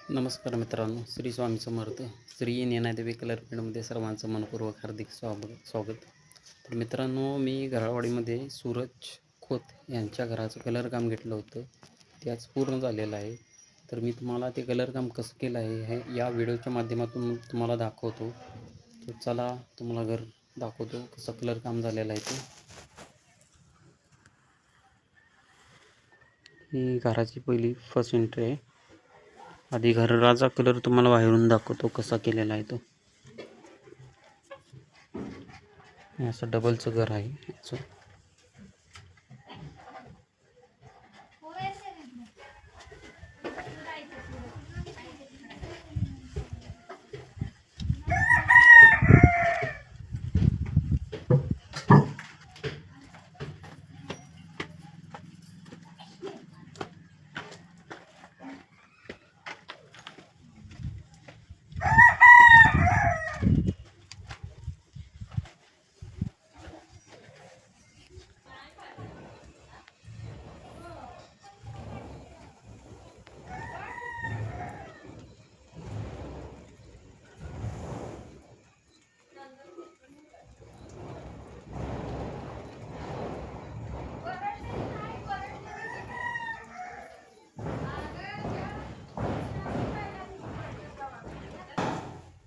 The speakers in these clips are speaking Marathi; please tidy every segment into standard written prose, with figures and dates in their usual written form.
नमस्कार मित्रांनो, श्री स्वामी समर्थ. श्री ज्ञानादेवी कलर पेंटमध्ये सर्वांचं मनपूर्वक हार्दिक स्वागत. तर मित्रांनो, मी घरावाडीमध्ये सूरज खोत यांच्या घराचं कलर काम घेतलं होतं. ते आज पूर्ण झालेलं आहे. तर मी तुम्हाला ते कलर काम कसं केलं आहे हे या व्हिडिओच्या माध्यमातून तुम्हाला दाखवतो. तर चला तुम्हाला घर दाखवतो कसं कलर काम झालेलं आहे ते. ही घराची पहिली फर्स्ट एंट्री आहे. आधी घराचा कलर तुम्हाला बाहेरून दाखवतो कसा केलेला आहे तो. असं डबलचं घर आहे याचं.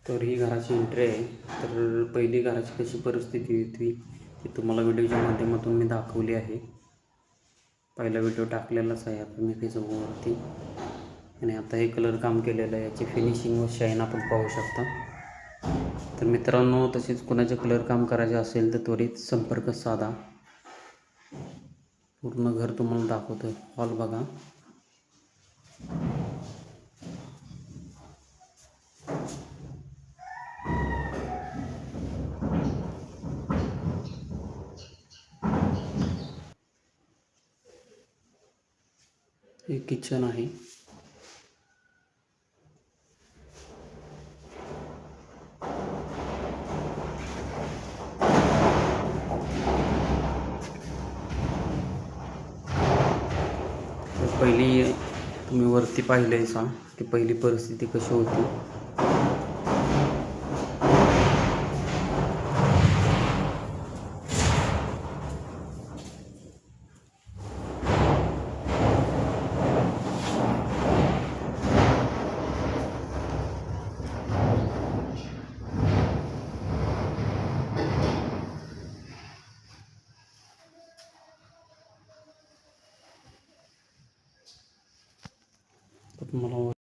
तर ही घराची एंट्री आहे. तर पहिली घराची कशी परिस्थिती होती ती तुम्हाला व्हिडिओच्या माध्यमातून मी दाखवली आहे. पहिला व्हिडिओ टाकलेलाच आहे आता मी फेसबुकवरती. आणि आता हे कलर काम केलेलं आहे. याची फिनिशिंग व शाईन आपण पाहू शकता. तर मित्रांनो, तसेच कोणाचे कलर काम करायचे असेल तर त्वरित संपर्क साधा. पूर्ण घर तुम्हाला दाखवतो. हॉल बघा. हे किचन आहे. पहिली तुम्ही वरती पाहिलंय सा की पहिली परिस्थिती कशी होती. तर तुम्हाला